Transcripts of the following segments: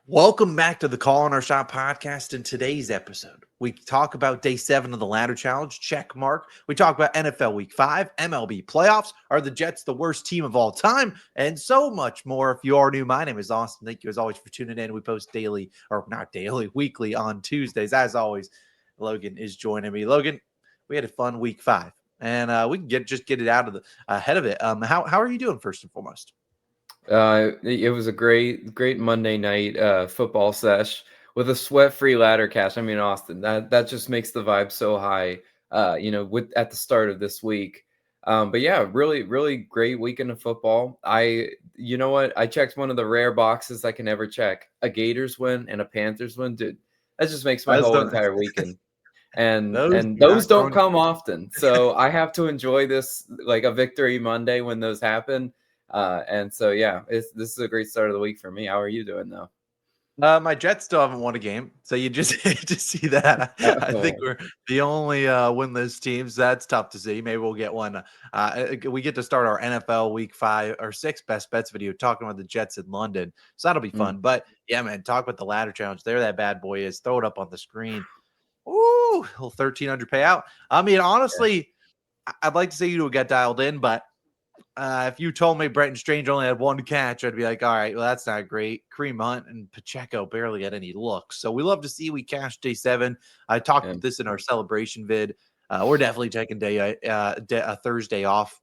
Welcome back to the Call on Our Shot podcast. In today's episode, we talk about day 7 of the ladder challenge, check mark. We talk about NFL week 5, MLB playoffs. Are the Jets the worst team of all time? And so much more. If you are new, my name is Austin. Thank you as always for tuning in. We post daily, or not daily, weekly on Tuesdays. As always, Logan is joining me. Logan, we had a fun week 5, and we can just get it out of the ahead of it. How are you doing first and foremost? It was a great Monday night football sesh with a sweat-free ladder cash. I mean, Austin, that just makes the vibe so high. With at the start of this week. But yeah, really great weekend of football. You know what? I checked one of the rare boxes I can ever check: a Gators win and a Panthers win. Dude, that just makes my Those whole don't, entire weekend. And those and do not those go don't in. come often, so I have to enjoy this like a victory Monday when those happen. And so yeah, this is a great start of the week for me. How are you doing though? My Jets still haven't won a game, so you just hate to see that. I think Oh, we're the only winless teams. That's tough to see. Maybe we'll get one. We get to start our NFL Week 5 or 6 best bets video talking about the Jets in London, so that'll be mm, fun. But yeah, man, talk about the ladder challenge. There, that bad boy is. Throw it up on the screen. Ooh, little 1,300 payout. I mean, yeah. honestly, I'd like to say you would get dialed in, but if you told me Brenton Strange only had one catch, I'd be like, all right, well, that's not great. Kareem Hunt and Pacheco barely had any looks. So we love to see we cashed day 7. I talked Yeah. about this in our celebration vid. We're definitely taking a Thursday off.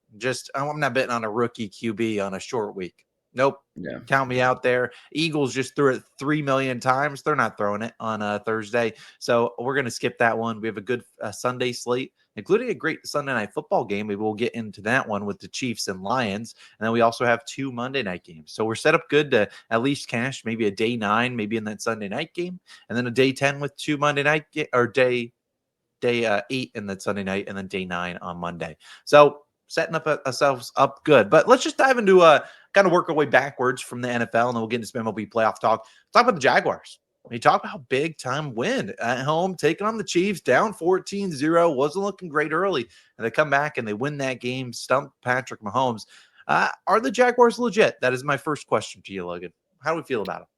I'm not betting on a rookie QB on a short week. Nope. Yeah. Count me out there. Eagles just threw it 3 million times. They're not throwing it on a Thursday. So we're going to skip that one. We have a good Sunday slate, including a great Sunday night football game. Maybe we'll get into that one with the Chiefs and Lions. And then we also have 2 Monday night games. So we're set up good to at least cash maybe a day 9, maybe in that Sunday night game, and then a day 10 with 2 Monday night or day 8 in that Sunday night, and then day 9 on Monday. So setting up ourselves up good. But let's just dive into kind of work our way backwards from the NFL, and then we'll get into some MLB playoff talk. Talk about the Jaguars. When you talk about big time win at home, taking on the Chiefs, down 14-0, wasn't looking great early. And they come back and they win that game, stump Patrick Mahomes. Are the Jaguars legit? That is my first question to you, Logan. How do we feel about them?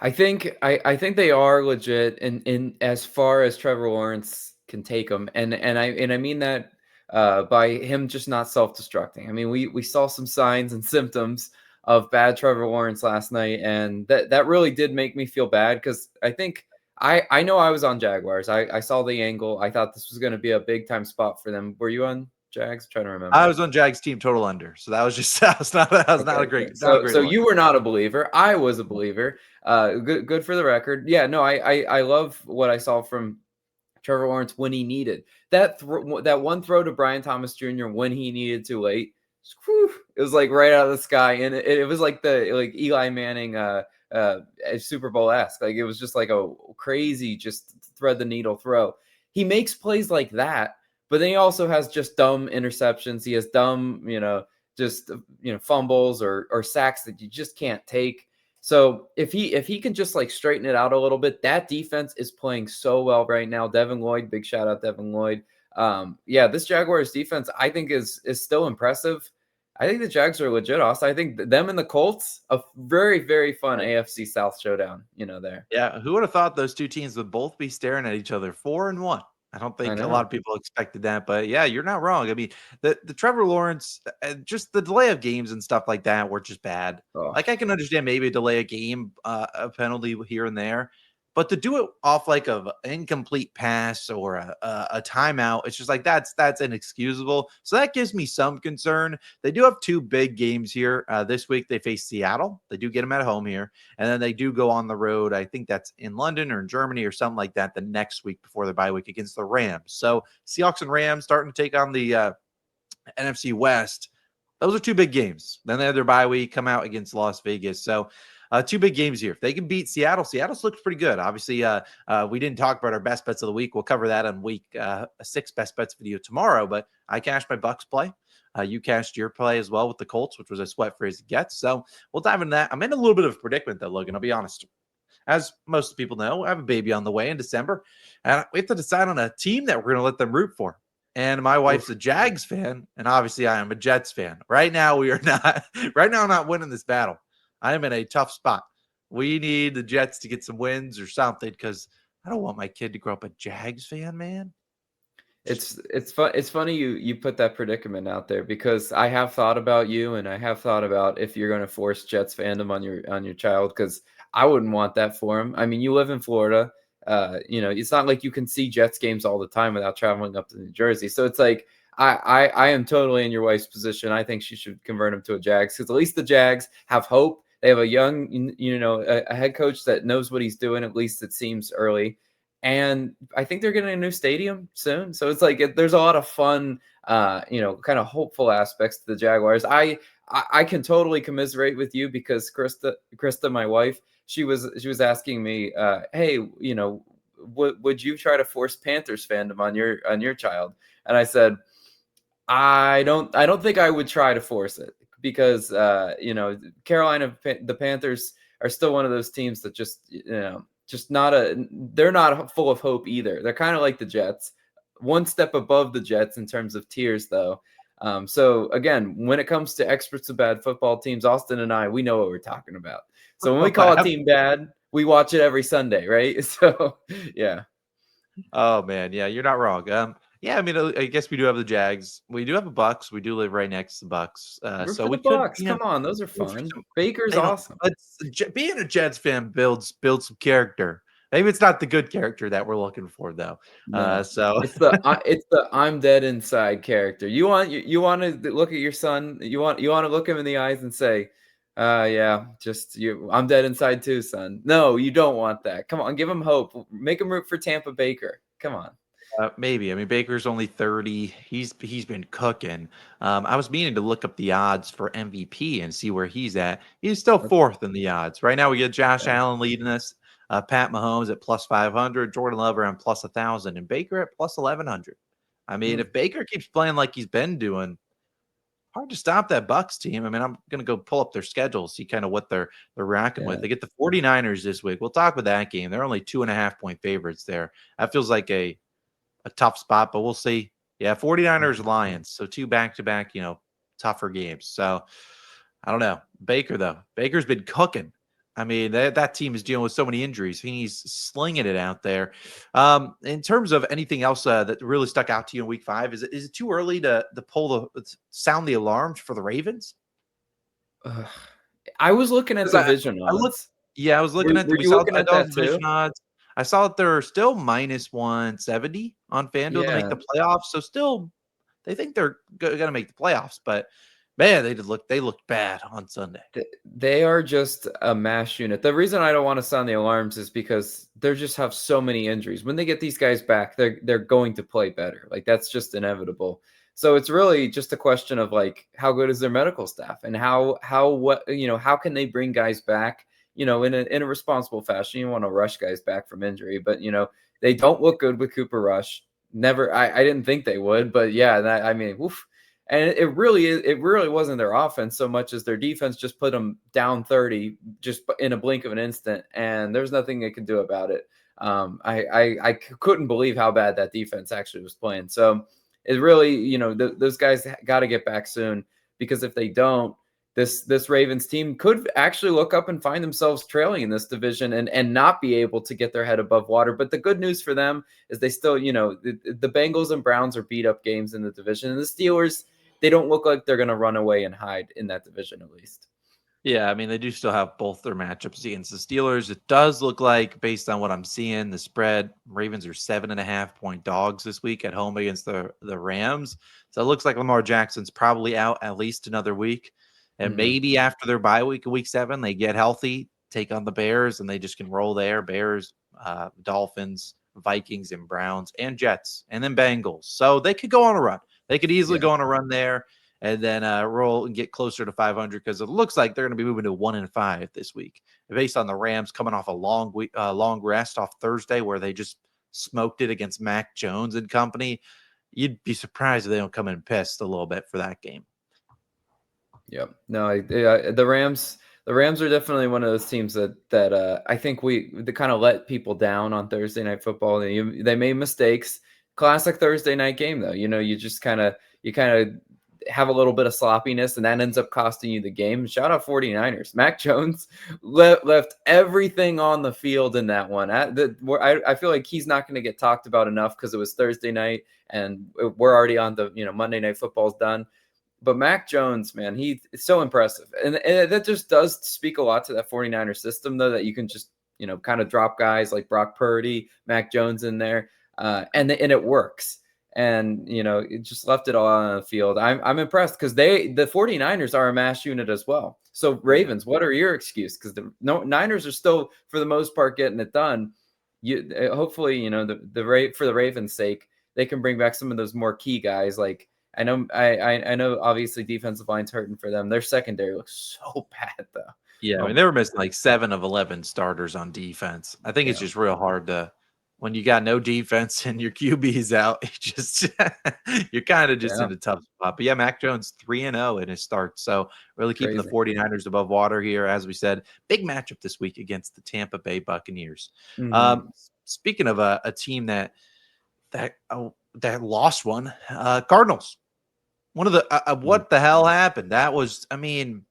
I think they are legit in as far as Trevor Lawrence can take them, and I mean that by him just not self-destructing. I mean, we saw some signs and symptoms of bad Trevor Lawrence last night, and that really did make me feel bad because I think I know I was on Jaguars. I saw the angle. I thought this was going to be a big time spot for them. Were you on Jags? I'm trying to I remember. was on Jags team total under, so that was just that was not a Okay. great So look. you were not a believer. I was a believer. Good for the record. Yeah, no, I love what I saw from Trevor Lawrence when he needed that one throw to Brian Thomas Jr. when he needed to late. Whew, it was like right out of the sky, and it was like the Eli Manning Super Bowl esque. Like it was just like a crazy, just thread the needle throw. He makes plays like that, but then he also has just dumb interceptions. He has dumb, just fumbles or sacks that you just can't take. So if he can just like straighten it out a little bit, that defense is playing so well right now. Devin Lloyd, big shout out Devin Lloyd. Yeah, this Jaguars defense I think is still impressive. I think the Jags are legit, Austin. I think them and the Colts, a very fun AFC South showdown. There. Yeah, who would have thought those two teams would both be staring at each other 4-1? I don't I think a lot know. of people expected that, but yeah, you're not wrong. I mean, the Trevor Lawrence, just the delay of games and stuff like that were just bad. Oh, Like I can understand maybe a delay a game, a penalty here and there, but to do it off like of incomplete pass or a timeout, it's just like that's inexcusable. So that gives me some concern. They do have 2 big games here this week. They face Seattle. They do get them at home here. And then they do go on the road. I think that's in London or in Germany or something like that the next week before the bye week against the Rams. So Seahawks and Rams starting to take on the NFC West. Those are 2 big games. Then they have their bye week, come out against Las Vegas. So 2 big games here. If they can beat Seattle, Seattle's looks pretty good. Obviously, we didn't talk about our best bets of the week. We'll cover that on week 6 best bets video tomorrow. But I cashed my Bucks play. You cashed your play as well with the Colts, which was a sweat free as it gets. So we'll dive into that. I'm in a little bit of a predicament, though, Logan. I'll be honest. As most people know, I have a baby on the way in December, and we have to decide on a team that we're going to let them root for. And my wife's oof. a Jags fan, and obviously I am a Jets fan. Right now, we are not. Right now, I'm not winning this battle. I am in a tough spot. We need the Jets to get some wins or something because I don't want my kid to grow up a Jags fan, man. It's funny you put that predicament out there because I have thought about you and I have thought about if you're going to force Jets fandom on your child because I wouldn't want that for him. I mean, you live in Florida. It's not like you can see Jets games all the time without traveling up to New Jersey. So it's like I am totally in your wife's position. I think she should convert him to a Jags because at least the Jags have hope. They have a young, a head coach that knows what he's doing. At least it seems early. And I think they're getting a new stadium soon. So it's like there's a lot of fun, kind of hopeful aspects to the Jaguars. I can totally commiserate with you because Krista, my wife, she was asking me, hey, would you try to force Panthers fandom on your child? And I said, I don't think I would try to force it because Carolina, the Panthers are still one of those teams that they're not full of hope either. They're kind of like the Jets, one step above the Jets in terms of tiers though. So again, when it comes to experts of bad football teams, Austin and I, we know what we're talking about. So when we call a team bad, we watch it every Sunday, right? So yeah. Oh man, yeah, you're not wrong. Yeah, I mean, I guess we do have the Jags. We do have the Bucks. We do live right next to the Bucks. Root So for we the could, Bucks. Come on, those are fun. Baker's I don't, awesome. being a Jets fan builds some character. Maybe it's not the good character that we're looking for though. No. So It's the I'm dead inside character. You want to look at your son. You want to look him in the eyes and say, yeah, just you. I'm dead inside too, son. No, you don't want that. Come on, give him hope. Make him root for Tampa Baker. Come on. maybe. I mean, Baker's only 30. He's been cooking. I was meaning to look up the odds for MVP and see where he's at. He's still fourth in the odds. Right now, we get Josh Allen leading us. Pat Mahomes at plus 500, Jordan Love around plus 1,000, and Baker at plus 1,100. I mean, if Baker keeps playing like he's been doing, hard to stop that Bucks team. I mean, I'm going to go pull up their schedule, see kind of what they're racking with. They get the 49ers this week. We'll talk about that game. They're only 2.5-point favorites there. That feels like a tough spot, but we'll see. Yeah, 49ers Lions. So 2 back-to-back, tougher games. So I don't know. Baker, though. Baker's been cooking. I mean, that team is dealing with so many injuries. He's slinging it out there. In terms of anything else that really stuck out to you in week 5, is it too early to sound the alarms for the Ravens? I was looking at division odds. I was looking at. Were you looking at that too? Odds. I saw that they're still minus 170 on FanDuel to make the playoffs. So still, they think they're going to make the playoffs, but man, they looked bad on Sunday. They are just a mash unit. The reason I don't want to sound the alarms is because they just have so many injuries. When they get these guys back, they're going to play better. Like that's just inevitable. So it's really just a question of like how good is their medical staff and how can they bring guys back, in a responsible fashion. You want to rush guys back from injury, but they don't look good with Cooper Rush. Never, I didn't think they would, but yeah, oof. And it really wasn't their offense so much as their defense just put them down 30 just in a blink of an instant, and there's nothing they could do about it. I couldn't believe how bad that defense actually was playing. So it really, those guys got to get back soon because if they don't, this Ravens team could actually look up and find themselves trailing in this division and not be able to get their head above water. But the good news for them is they still, the Bengals and Browns are beat up games in the division, and the Steelers, they don't look like they're going to run away and hide in that division at least. Yeah, I mean, they do still have both their matchups against the Steelers. It does look like, based on what I'm seeing, the spread, Ravens are 7.5-point dogs this week at home against the Rams. So it looks like Lamar Jackson's probably out at least another week. And maybe after their bye week, week 7, they get healthy, take on the Bears, and they just can roll there. Bears, Dolphins, Vikings, and Browns, and Jets, and then Bengals. So they could go on a run. They could easily go on a run there and then roll and get closer to 500 because it looks like they're going to be moving to 1-5 this week, based on the Rams coming off a long rest off Thursday where they just smoked it against Mac Jones and company. You'd be surprised if they don't come in pissed a little bit for that game. Yep. No, the Rams are definitely one of those teams that I think they kind of let people down on Thursday Night Football. They made mistakes. Classic Thursday night game though. You just kind of have a little bit of sloppiness, and that ends up costing you the game. Shout out 49ers. Mac Jones left everything on the field in that one. I feel like he's not going to get talked about enough because it was Thursday night, and we're already on the Monday Night Football's done. But Mac Jones, man, he's so impressive. And that just does speak a lot to that 49er system, though, that you can just, kind of drop guys like Brock Purdy, Mac Jones in there, and it works. And, it just left it all on the field. I'm impressed because the 49ers are a mass unit as well. So, Ravens, what are your excuses? Because the Niners are still, for the most part, getting it done. Hopefully, for the Ravens' sake, they can bring back some of those more key guys like, I know obviously defensive line's hurting for them. Their secondary looks so bad though. Yeah, I mean they were missing like 7 of 11 starters on defense. I think it's just real hard to when you got no defense and your QB's out, you're kind of just in a tough spot. But yeah, Mac Jones 3-0 in his start. So really keeping the 49ers above water here. As we said, big matchup this week against the Tampa Bay Buccaneers. Mm-hmm. Speaking of a team that lost one, Cardinals. One of the what the hell happened? That was, I mean,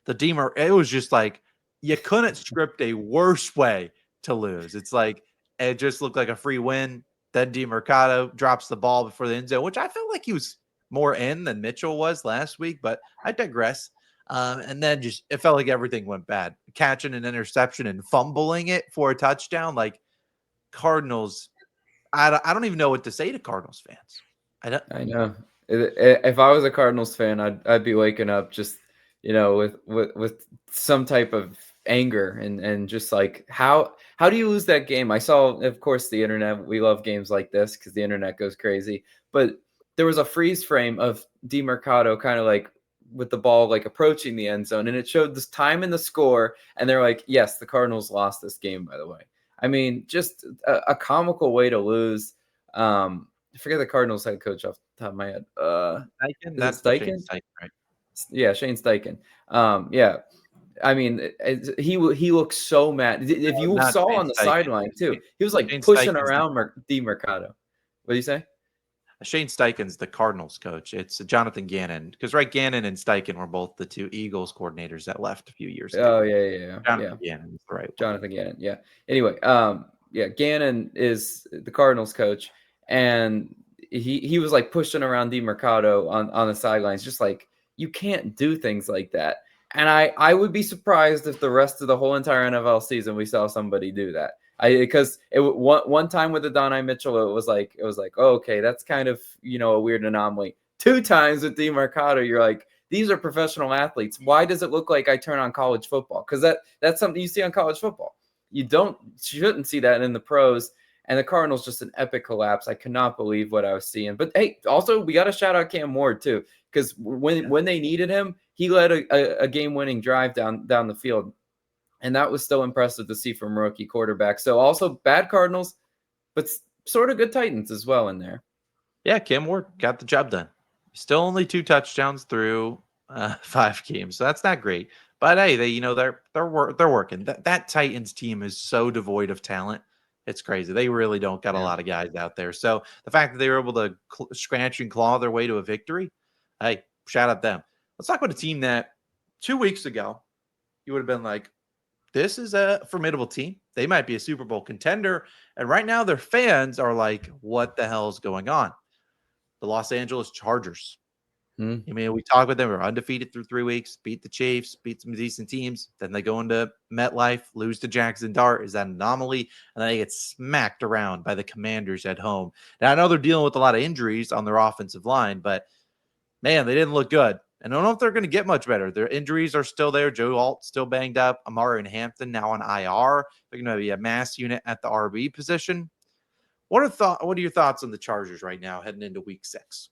it was just like you couldn't script a worse way to lose. It's like it just looked like a free win. Then DeMercado drops the ball before the end zone, which I felt like he was more in than Mitchell was last week, but I digress. And then it felt like everything went bad. Catching an interception and fumbling it for a touchdown, like Cardinals. I don't even know what to say to Cardinals fans. I know. If I was a Cardinals fan, I'd be waking up just with some type of anger and just like how do you lose that game? I saw, of course, the internet. We love games like this because the internet goes crazy. But there was a freeze frame of DeMercado kind of like with the ball like approaching the end zone, and it showed this time and the score, and they're like, yes, the Cardinals lost this game, by the way. I mean, just a comical way to lose. I forget the Cardinals head coach off the top of my head. Steichen? That's Steichen? Shane Steichen, right? Yeah, Shane Steichen. Yeah. I mean, he looks so mad. If you saw Shane on the Steichen. sideline too, he was like Shane pushing Steichen's around DeMercado. What do you say? Shane Steichen's the Cardinals coach. It's Jonathan Gannon because Gannon and Steichen were both the 2 Eagles coordinators that left a few years ago. Oh yeah. Jonathan Gannon is the right one. Jonathan Gannon. Yeah. Anyway, Gannon is the Cardinals coach, and he was like pushing around DeMercado on the sidelines, just like you can't do things like that. And I would be surprised if the rest of the whole entire NFL season we saw somebody do that. Because one time with Adonai Mitchell, it was like, oh, okay, that's kind of a weird anomaly. 2 times with DeMercado, you're like, these are professional athletes. Why does it look like I turn on college football? Because that's something you see on college football. You shouldn't see that in the pros. And the Cardinals just an epic collapse. I cannot believe what I was seeing. But hey, also we got to shout out Cam Ward too, because when they needed him, he led a game-winning drive down the field, and that was still impressive to see from a rookie quarterback. So also bad Cardinals, but sort of good Titans as well in there. Yeah, Cam Ward got the job done. Still only 2 touchdowns through 5 games, so that's not great. But hey, they're working. That Titans team is so devoid of talent. It's crazy. They really don't got a lot of guys out there. So the fact that they were able to scratch and claw their way to a victory, hey, shout out them. Let's talk about a team that 2 weeks ago you would have been like, this is a formidable team. They might be a Super Bowl contender. And right now their fans are like, what the hell is going on? The Los Angeles Chargers. I mean, we talked with them. We're undefeated through 3 weeks, beat the Chiefs, beat some decent teams. Then they go into MetLife, lose to Jackson Dart. Is that an anomaly? And then they get smacked around by the Commanders at home. Now, I know they're dealing with a lot of injuries on their offensive line, but man, they didn't look good. And I don't know if they're going to get much better. Their injuries are still there. Joe Alt still banged up. Amari and Hampton now on IR. They're going to be a mass unit at the RB position. What are your thoughts on the Chargers right now heading into week 6?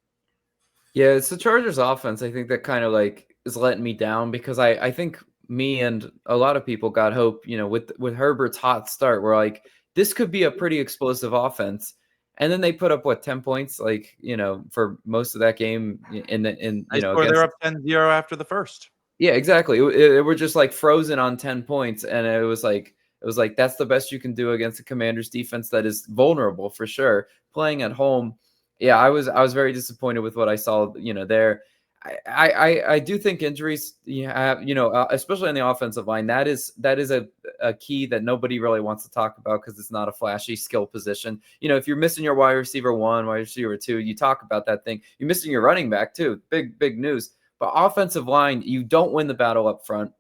Yeah, it's the Chargers offense, I think, that kind of like is letting me down, because I think me and a lot of people got hope, with Herbert's hot start. We're like, this could be a pretty explosive offense. And then they put up 10 points, like, for most of that game they're up 10-0 after the first. Yeah, exactly. We're just like frozen on 10 points. And it was like, that's the best you can do against the Commanders defense that is vulnerable for sure. Playing at home. Yeah, I was very disappointed with what I saw, there. I do think injuries, especially on the offensive line, that is a key that nobody really wants to talk about because it's not a flashy skill position. If you're missing your wide receiver 1, wide receiver 2, you talk about that thing. You're missing your running back too. Big news. But offensive line, you don't win the battle up front.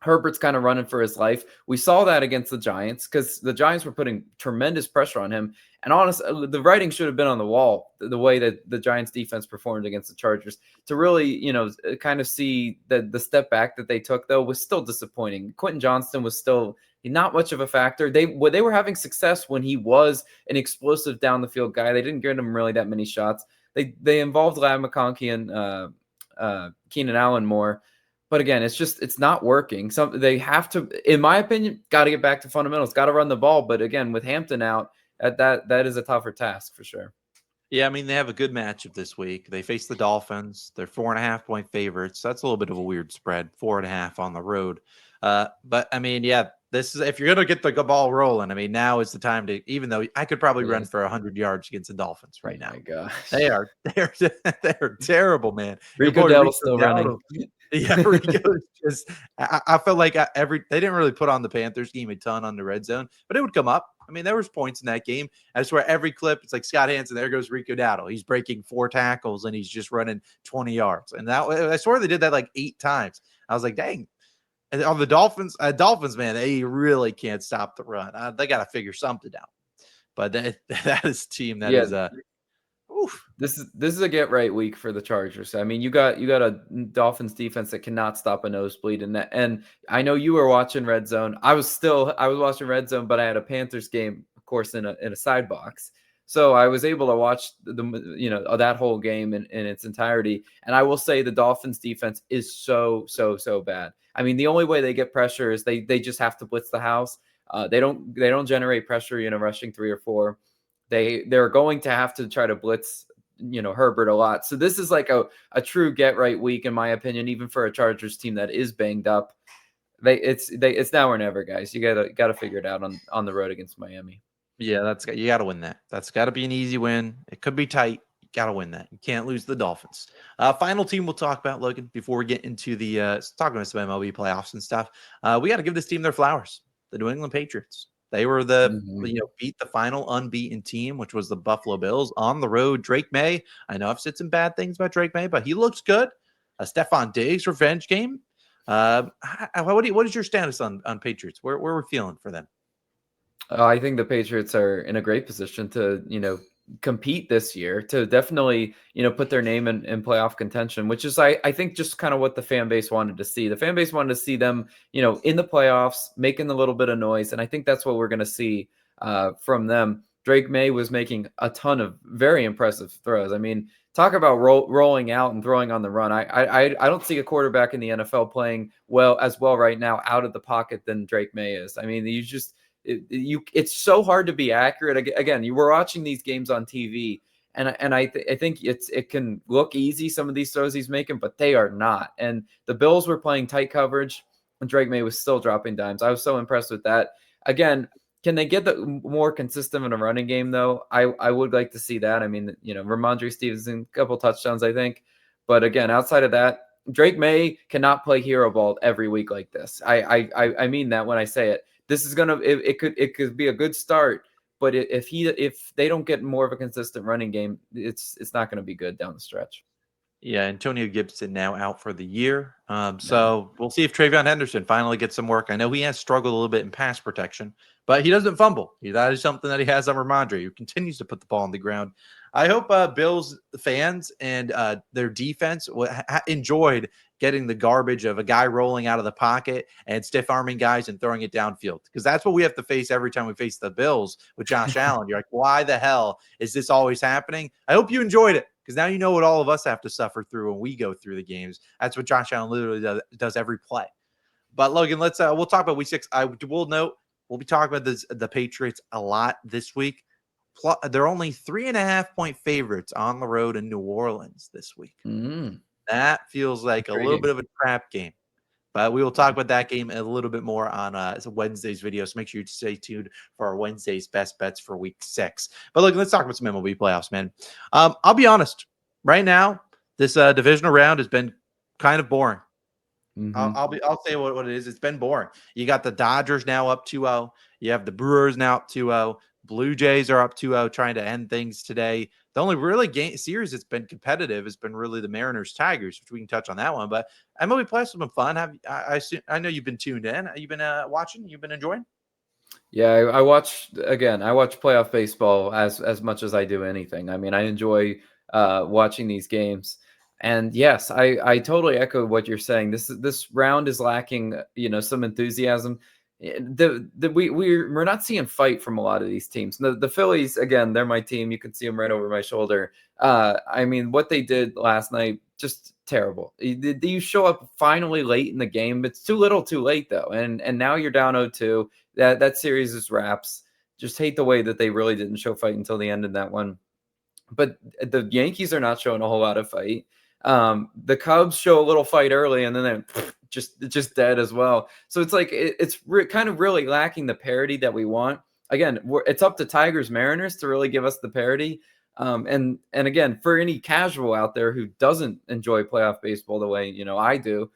Herbert's kind of running for his life. We saw that against the Giants because the Giants were putting tremendous pressure on him. And honestly, the writing should have been on the wall, the way that the Giants defense performed against the Chargers. To really, kind of see that the step back that they took, though, was still disappointing. Quentin Johnston was still not much of a factor. They were having success when he was an explosive down the field guy. They didn't give him really that many shots. They involved Ladd McConkey and Keenan Allen more. But again, it's not working. They have to, in my opinion, got to get back to fundamentals. Got to run the ball. But again, with Hampton out, that is a tougher task for sure. Yeah, I mean, they have a good matchup this week. They face the Dolphins. They're 4.5-point favorites. That's a little bit of a weird spread, 4.5 on the road. But I mean, yeah, this is if you're gonna get the ball rolling. I mean, now is the time to. Even though I could probably run for 100 yards against the Dolphins right now. Oh my gosh, they're terrible, man. Rico Dowdle's still running. Yeah, Rico's just. I felt like they didn't really put on the Panthers game a ton on the red zone, but it would come up. I mean, there was points in that game. I swear every clip, it's like Scott Hansen. There goes Rico Dowdle. He's breaking 4 tackles and he's just running 20 yards. And I swear they did that like 8 times. I was like, dang. And on the Dolphins, man, they really can't stop the run. They got to figure something out. But that is a team that is oof. This is a get right week for the Chargers. I mean, you got a Dolphins defense that cannot stop a nosebleed, and I know you were watching Red Zone. I was watching Red Zone, but I had a Panthers game, of course, in a side box, so I was able to watch that whole game in its entirety. And I will say the Dolphins defense is so bad. I mean, the only way they get pressure is they just have to blitz the house. They don't generate pressure, rushing 3 or 4. They're going to have to try to blitz, Herbert a lot. So this is like a true get right week, in my opinion, even for a Chargers team that is banged up. It's now or never, guys. You gotta figure it out on the road against Miami. Yeah, you gotta win that. That's gotta be an easy win. It could be tight. You gotta win that. You can't lose the Dolphins. Final team we'll talk about, Logan, before we get into the talking about some MLB playoffs and stuff. We got to give this team their flowers. The New England Patriots. They were beat the final unbeaten team, which was the Buffalo Bills on the road. Drake May. I know I've said some bad things about Drake May, but he looks good. Stephon Diggs revenge game. What is your status on Patriots? Where we're feeling for them? I think the Patriots are in a great position to, compete this year, to definitely, put their name in playoff contention, which is, I think, just kind of what the fan base wanted to see. The fan base wanted to see them, in the playoffs, making a little bit of noise. And I think that's what we're going to see from them. Drake May was making a ton of very impressive throws. I mean, talk about rolling out and throwing on the run. I don't see a quarterback in the NFL playing as well right now out of the pocket than Drake May is. I mean, it's so hard to be accurate. Again, you were watching these games on TV, and I think it can look easy, some of these throws he's making, but they are not. And the Bills were playing tight coverage, and Drake May was still dropping dimes. I was so impressed with that. Again, can they get the more consistent in a running game, though? I would like to see that. I mean, Ramondre Stevenson, a couple touchdowns, I think. But again, outside of that, Drake May cannot play hero ball every week like this. I mean that when I say it. This is it could be a good start, but if they don't get more of a consistent running game, it's not going to be good down the stretch. Yeah, Antonio Gibson now out for the year. So we'll see if Travion Henderson finally gets some work. I know he has struggled a little bit in pass protection, but he doesn't fumble. That is something that he has on Ramondre, who continues to put the ball on the ground. I hope Bills fans and their defense enjoyed getting the garbage of a guy rolling out of the pocket and stiff arming guys and throwing it downfield, because that's what we have to face every time we face the Bills with Josh Allen. You're like, why the hell is this always happening? I hope you enjoyed it, because now you know what all of us have to suffer through when we go through the games. That's what Josh Allen literally does every play. But Logan, we'll talk about week 6. I will note we'll be talking about the Patriots a lot this week. They're only 3.5-point favorites on the road in New Orleans this week. That feels like a little bit of a trap game. But we will talk about that game a little bit more on Wednesday's video. So make sure you stay tuned for our Wednesday's best bets for week 6. But look, let's talk about some MLB playoffs, man. I'll be honest. Right now, This divisional round has been kind of boring. Mm-hmm. I'll say what it is. It's been boring. You got the Dodgers now up 2-0. You have the Brewers now up 2-0. Blue Jays are up 2-0, trying to end things today. The only really series that's been competitive has been really the Mariners Tigers, which we can touch on that one. But MLB Playoffs has been fun. I know you've been tuned in. You've been watching. You've been enjoying. Yeah, I watch playoff baseball as much as I do anything. I mean, I enjoy watching these games. And yes, I totally echo what you're saying. This round is lacking, some enthusiasm. We're not seeing fight from a lot of these teams. The Phillies, again, they're my team. You can see them right over my shoulder. I mean, what they did last night, just terrible. You show up finally late in the game. It's too little, too late though, and now you're down 0-2. That series is wraps. Just hate the way that they really didn't show fight until the end of that one. But the Yankees are not showing a whole lot of fight. The Cubs show a little fight early, and then they're just dead as well. So it's like it's kind of really lacking the parity that we want. Again, it's up to Tigers Mariners to really give us the parity. And again, for any casual out there who doesn't enjoy playoff baseball the way I do,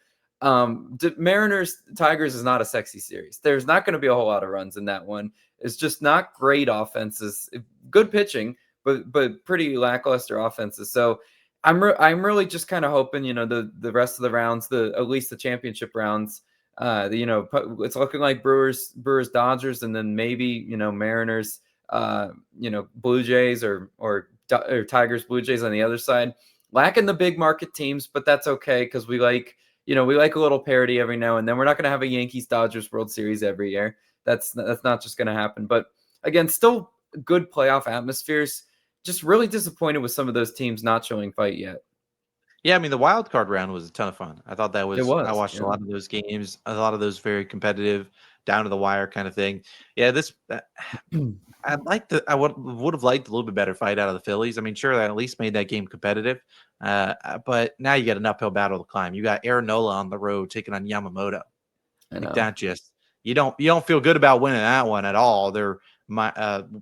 Mariners Tigers is not a sexy series. There's not going to be a whole lot of runs in that one. It's just not great offenses, good pitching, but pretty lackluster offenses. So I'm really just kind of hoping, the rest of the rounds, at least the championship rounds, it's looking like Brewers Dodgers, and then maybe Mariners, Blue Jays or Tigers Blue Jays on the other side. Lacking the big market teams, but that's okay because we like a little parity every now and then. We're not going to have a Yankees Dodgers World Series every year. That's not just going to happen. But again, still good playoff atmospheres. Just really disappointed with some of those teams not showing fight yet. Yeah, I mean the wild card round was a ton of fun. I thought that was. It was. I watched Yeah. a lot of those games. A lot of those very competitive, down to the wire kind of thing. Yeah, I would have liked a little bit better fight out of the Phillies. I mean, sure, that at least made that game competitive. But now you got an uphill battle to climb. You got Aaron Nola on the road taking on Yamamoto. I know. Like that just you don't feel good about winning that one at all.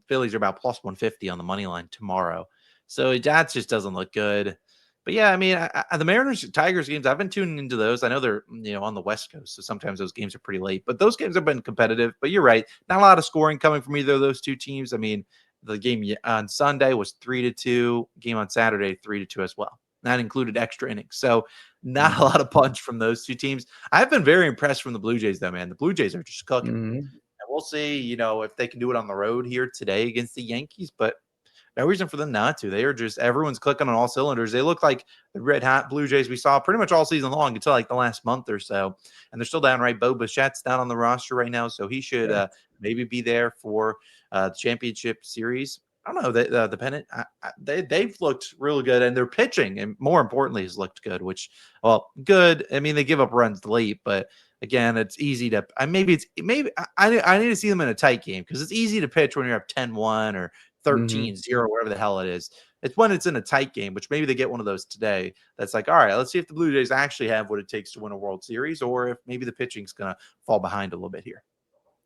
Phillies are about plus 150 on the money line tomorrow. So that just doesn't look good. But yeah, I mean, the Mariners Tigers games, I've been tuning into those. I know they're on the West Coast, so sometimes those games are pretty late. But those games have been competitive. But you're right, not a lot of scoring coming from either of those two teams. I mean, the game on Sunday was 3-2. Game on Saturday 3-2 as well. That included extra innings. So not a lot of punch from those two teams. I've been very impressed from the Blue Jays, though, man. The Blue Jays are just cooking. Mm-hmm. And we'll see, if they can do it on the road here today against the Yankees. But no reason for them not to. They are just everyone's clicking on all cylinders. They look like the red hot Blue Jays we saw pretty much all season long until like the last month or so. And they're still down right. Bo Bichette's down on the roster right now, so he should maybe be there for the championship series. I don't know. The pennant, they've looked really good, and their pitching, and more importantly, has looked good. Good. I mean, they give up runs late, but again, it's easy to. I need to see them in a tight game because it's easy to pitch when you're up 10-1 or 13-0, whatever the hell it is. It's when it's in a tight game, which maybe they get one of those today. That's like, all right, let's see if the Blue Jays actually have what it takes to win a World Series, or if maybe the pitching's gonna fall behind a little bit here.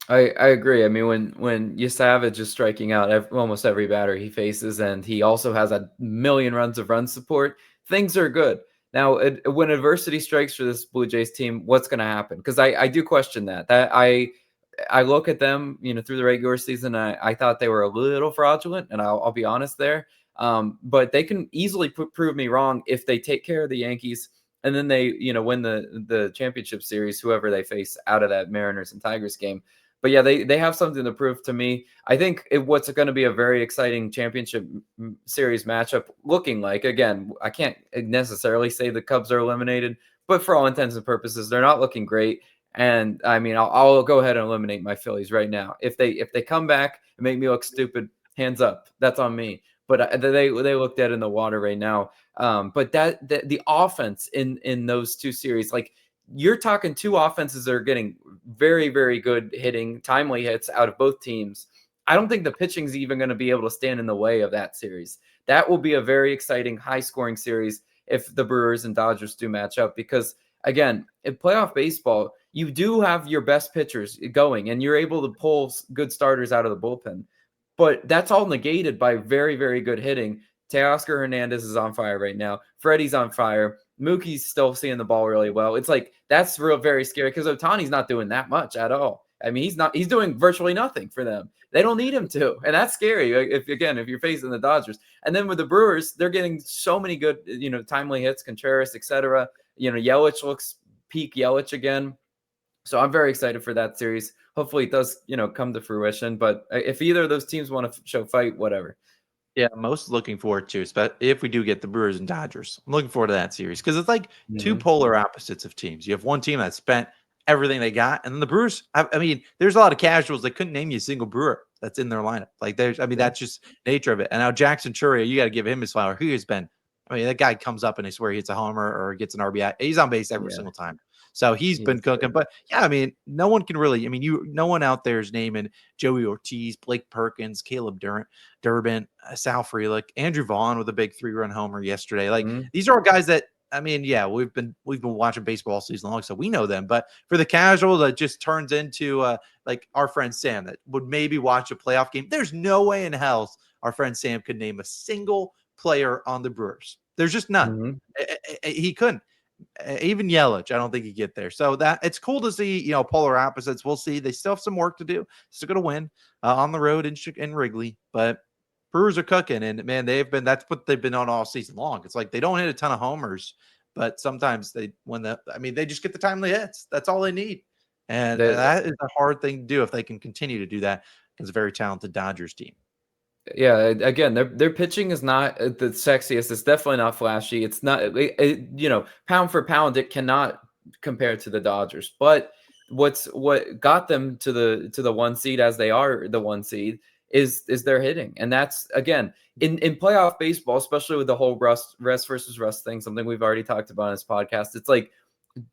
I agree. I mean, when Savage is striking out almost every batter he faces, and he also has a million runs of run support, things are good. Now, when adversity strikes for this Blue Jays team, what's going to happen? Because I do question that. I look at them, through the regular season. I thought they were a little fraudulent, and I'll be honest there. But they can easily prove me wrong if they take care of the Yankees, and then they, win the championship series, whoever they face out of that Mariners and Tigers game. But yeah, they have something to prove to me. I think what's going to be a very exciting championship series matchup looking like, again, I can't necessarily say the Cubs are eliminated, but for all intents and purposes, they're not looking great. And I mean, I'll go ahead and eliminate my Phillies right now. If they come back and make me look stupid, hands up. That's on me. But they look dead in the water right now. But the offense in those two series, like, you're talking two offenses that are getting very, very good hitting, timely hits out of both teams. I don't think the pitching's even going to be able to stand in the way of that series. That will be a very exciting, high-scoring series if the Brewers and Dodgers do match up. Because, again, in playoff baseball, you do have your best pitchers going, and you're able to pull good starters out of the bullpen. But that's all negated by very, very good hitting. Teoscar Hernandez is on fire right now. Freddie's on fire. Mookie's still seeing the ball really well. It's like that's very scary because Ohtani's not doing that much at all. I mean, he's doing virtually nothing for them. They don't need him to. And that's scary if you're facing the Dodgers. And then with the Brewers, they're getting so many good, timely hits, Contreras, etc. Yelich looks peak Yelich again. So I'm very excited for that series. Hopefully it does, come to fruition. But if either of those teams want to show fight, whatever. Yeah, most looking forward to, but if we do get the Brewers and Dodgers, I'm looking forward to that series because it's like two polar opposites of teams. You have one team that spent everything they got, and then the Brewers. I mean, there's a lot of casuals that couldn't name you a single Brewer that's in their lineup. Like that's just nature of it. And now Jackson Churia, you got to give him his flower. He has been. I mean, that guy comes up and I swear he hits a homer or gets an RBI. He's on base every single time. So he's been cooking. But yeah, I mean, no one can really. I mean, no one out there is naming Joey Ortiz, Blake Perkins, Caleb Durbin, Sal Frelick, Andrew Vaughn with a big 3-run homer yesterday. Like these are all guys that. I mean, yeah, we've been watching baseball all season long, so we know them. But for the casual that just turns into like our friend Sam that would maybe watch a playoff game, there's no way in hell our friend Sam could name a single player on the Brewers. There's just none. He couldn't. Even Yelich, I don't think he'd get there. So that it's cool to see, polar opposites. We'll see. They still have some work to do. Still going to win on the road in Wrigley, but Brewers are cooking, and man, that's what they've been on all season long. It's like they don't hit a ton of homers, but sometimes they just get the timely hits. That's all they need, and that is a hard thing to do if they can continue to do that. It's a very talented Dodgers team. Yeah, again, their pitching is not the sexiest. It's definitely not flashy. It's not, pound for pound, it cannot compare to the Dodgers. But what got them to the 1 seed as they are the 1 seed is their hitting, and that's again in playoff baseball, especially with the whole rest versus rust thing. Something we've already talked about in this podcast. It's like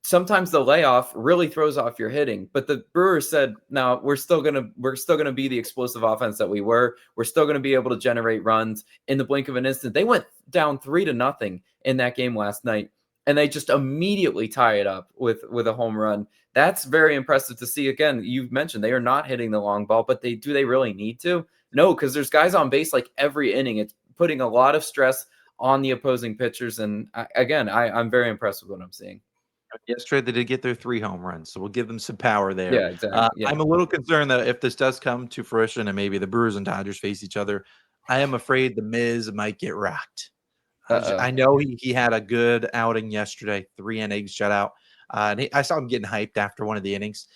sometimes the layoff really throws off your hitting, but the Brewers said, no, we're still gonna be the explosive offense that we were. We're still gonna be able to generate runs in the blink of an instant. They went down 3-0 in that game last night, and they just immediately tie it up with a home run. That's very impressive to see. Again, you've mentioned they are not hitting the long ball, but do they really need to? No, because there's guys on base like every inning. It's putting a lot of stress on the opposing pitchers, and I'm very impressed with what I'm seeing. Yesterday, they did get their 3 home runs, so we'll give them some power there. Yeah, exactly. Yeah. I'm a little concerned that if this does come to fruition and maybe the Brewers and Dodgers face each other, I am afraid the Miz might get rocked. I know he had a good outing yesterday, 3 innings shutout. And I saw him getting hyped after one of the innings.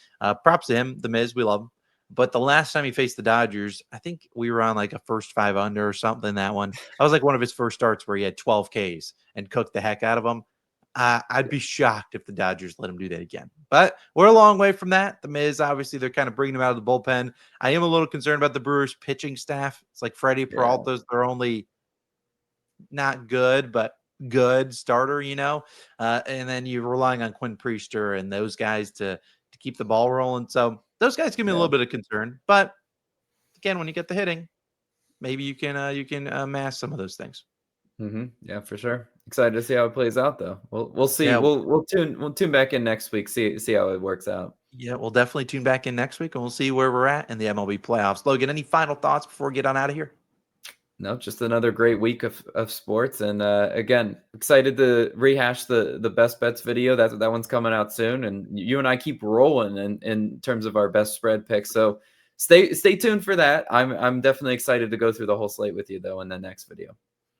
Props to him, the Miz, we love him. But the last time he faced the Dodgers, I think we were on like a first 5 under or something. That one, I was like one of his first starts where he had 12 Ks and cooked the heck out of them. I'd be shocked if the Dodgers let him do that again. But we're a long way from that. The Miz, obviously, they're kind of bringing him out of the bullpen. I am a little concerned about the Brewers' pitching staff. It's like Freddie Peralta's their only not good, but good starter, and then you're relying on Quinn Priester and those guys to keep the ball rolling. So those guys give me a little bit of concern. But again, when you get the hitting, maybe you can mask some of those things. Yeah, for sure. Excited to see how it plays out, though. We'll see. Yeah. We'll tune back in next week. See how it works out. Yeah, we'll definitely tune back in next week, and we'll see where we're at in the MLB playoffs. Logan, any final thoughts before we get on out of here? No, just another great week of sports, and again, excited to rehash the best bets video. That one's coming out soon, and you and I keep rolling in terms of our best spread picks. So stay tuned for that. I'm definitely excited to go through the whole slate with you though in the next video.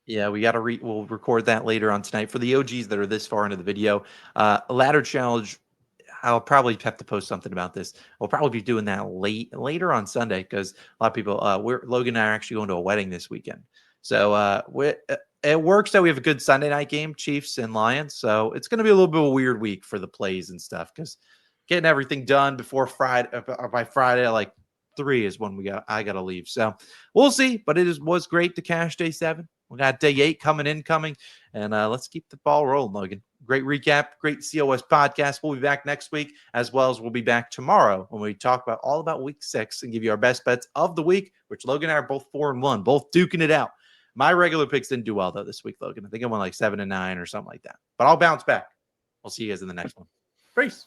Yeah, we got to we'll record that later on tonight for the OGs that are this far into the video. Ladder challenge. I'll probably have to post something about this. We'll probably be doing that later on Sunday because a lot of people, Logan and I are actually going to a wedding this weekend. So it works that we have a good Sunday night game, Chiefs and Lions. So it's going to be a little bit of a weird week for the plays and stuff because getting everything done before Friday, or by Friday, like 3 is when I got to leave. So we'll see, but it was great to cash day 7. We got day 8 coming, and let's keep the ball rolling, Logan. Great recap, great COS podcast. We'll be back next week, as well as we'll be back tomorrow when we talk all about week 6 and give you our best bets of the week, which Logan and I are both 4-1, both duking it out. My regular picks didn't do well, though, this week, Logan. I think I went like 7-9 or something like that. But I'll bounce back. We'll see you guys in the next one. Peace.